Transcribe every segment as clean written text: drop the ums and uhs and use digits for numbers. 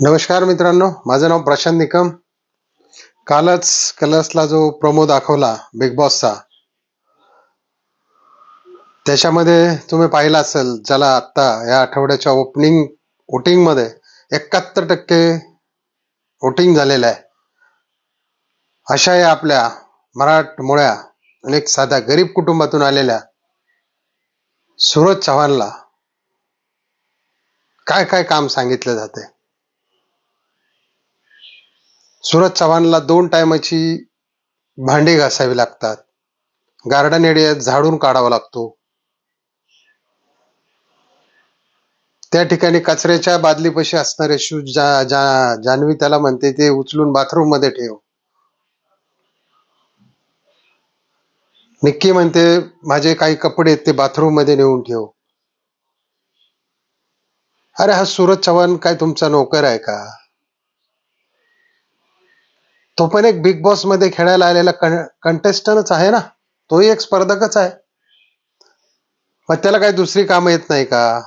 नमस्कार मित्रांनो, माझं नाव प्रशांत निकम. कालच कलर्सला जो प्रोमो दाखवला बिग बॉसचा, त्याच्यामध्ये तुम्ही पाहिला असेल, ज्याला आता या आठवड्याच्या ओपनिंग वोटिंग मध्ये 71% वोटिंग झालेलं आहे. अशा या आपल्या मराठमोळ्या आणि एक साध्या गरीब कुटुंबातून आलेल्या सूरज चव्हाणला काय काय काम सांगितलं जाते. सूरज चव्हाणला 2 टायमाची भांडी घासावी लागतात, गार्डन एरिया झाडून काढावा लागतो, त्या ठिकाणी कचऱ्याच्या बादलीपाशी असणारे शूज जान्हवी त्याला म्हणते ते उचलून बाथरूम मध्ये ठेव. निक्की म्हणते माझे काही कपडे ते बाथरूम मध्ये नेऊन ठेव. अरे हा सूरज चव्हाण काय तुमचा नोकर आहे का? तो पण एक बिग बॉस मध्ये खेळायला आलेला कंटेस्टंटच आहे ना, तोही एक स्पर्धकच आहे. मग त्याला काही दुसरी कामं येत नाही का?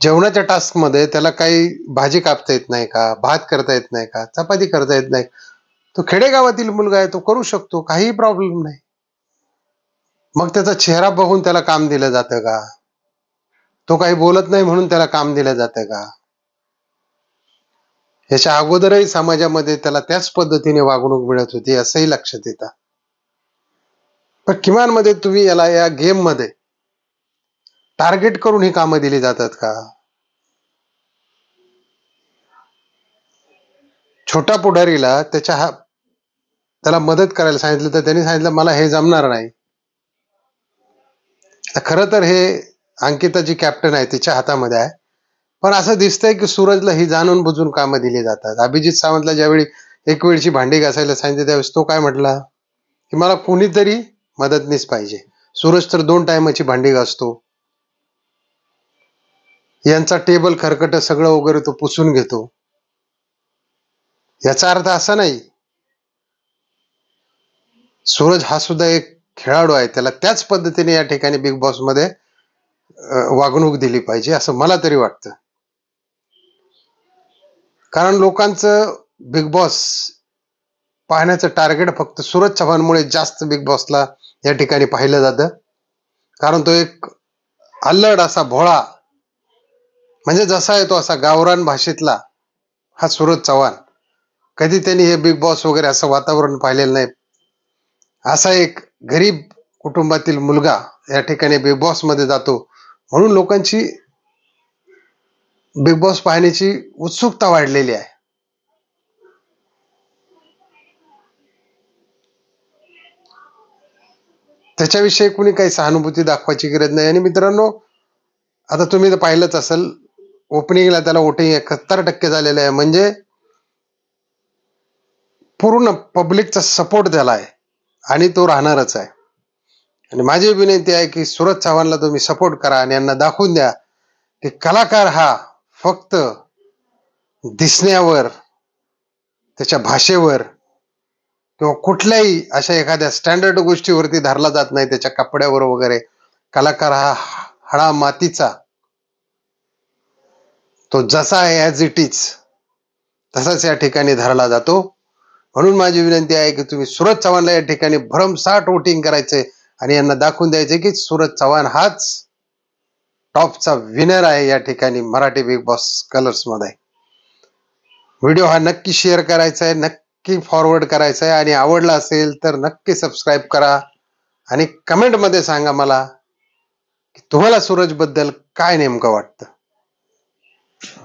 जेवणाच्या टास्क मध्ये त्याला काही भाजी कापता येत नाही का? भात करता येत नाही का? चपाती करता येत नाही? तो खेडेगावातील मुलगा आहे, तो करू शकतो, काही प्रॉब्लेम नाही. मग त्याचा चेहरा बघून त्याला काम दिलं जातं का? तो काही बोलत नाही म्हणून त्याला काम दिलं जातं का? याच्या अगोदरही समाजामध्ये त्याला त्याच पद्धतीने वागणूक मिळत होती, असंही लक्षात येतं. पण किमान मध्ये तुम्ही याला या गेम मध्ये टार्गेट करून ही कामं दिली जातात का? छोटा पुढारीला त्याला मदत करायला सांगितलं तर त्यांनी सांगितलं मला हे जमणार नाही. खरं तर हे अंकिता जी कॅप्टन आहे तिच्या हातामध्ये आहे, पण असं दिसतंय की सूरजला ही जाणून बुजून कामं दिली जातात. अभिजित सावंतला ज्यावेळी एक वेळची भांडी घासायला सांगितलं त्यावेळेस तो काय म्हटला की मला कोणीतरी मदतनीस पाहिजे. सूरज तर 2 टायमाची भांडी घासतो, यांचा टेबल खरकट सगळं वगैरे तो पुसून घेतो. याचा अर्थ असा नाही, सूरज हा सुद्धा एक खेळाडू आहे, त्याला त्याच पद्धतीने या ठिकाणी बिग बॉस मध्ये वागणूक दिली पाहिजे असं मला तरी वाटतं. कारण लोकांचं बिग बॉस पाहण्याचं टार्गेट फक्त सूरज चव्हाणमुळे जास्त बिग बॉसला या ठिकाणी पाहिलं जातं. कारण तो एक अल्लड असा भोळा, म्हणजे जसा आहे तो असा गावरान भाषेतला हा सूरज चव्हाण. कधी त्यांनी हे बिग बॉस वगैरे असं वातावरण पाहिलेलं नाही. असा एक गरीब कुटुंबातील मुलगा या ठिकाणी बिग बॉस मध्ये जातो, म्हणून लोकांची बिग बॉस पाहण्याची उत्सुकता वाढलेली आहे. त्याच्याविषयी कुणी काही सहानुभूती दाखवायची गरज नाही. आणि मित्रांनो, आता तुम्ही तर पाहिलंच असेल, ओपनिंगला त्याला वोटिंग 71% झालेलं आहे, म्हणजे पूर्ण पब्लिकचा सपोर्ट त्याला आहे आणि तो राहणारच आहे. आणि माझी विनंती आहे की सूरज चव्हाणला तुम्ही सपोर्ट करा आणि यांना दाखवून द्या की कलाकार हा फक्त दिसण्यावर, त्याच्या भाषेवर किंवा कुठल्याही अशा एखाद्या स्टँडर्ड गोष्टीवरती धरला जात नाही, त्याच्या कपड्यावर वगैरे. कलाकार हा हळा मातीचा, तो जसा आहे ॲज इट इज तसाच या ठिकाणी धरला जातो. म्हणून माझी विनंती आहे की तुम्ही सूरज चव्हाणला या ठिकाणी भरमसाठ वोटिंग करायचे आणि यांना दाखवून द्यायचे की सूरज चव्हाण हाच टॉपचा विनर आहे या ठिकाणी मराठी बिग बॉस कलर्स मध्ये. व्हिडिओ हा नक्की शेअर करायचा आहे, नक्की फॉरवर्ड करायचा आहे, आणि आवडला असेल तर नक्की सबस्क्राईब करा आणि कमेंट मध्ये सांगा मला की तुम्हाला सूरज बद्दल काय नेमकं वाटतं.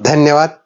धन्यवाद.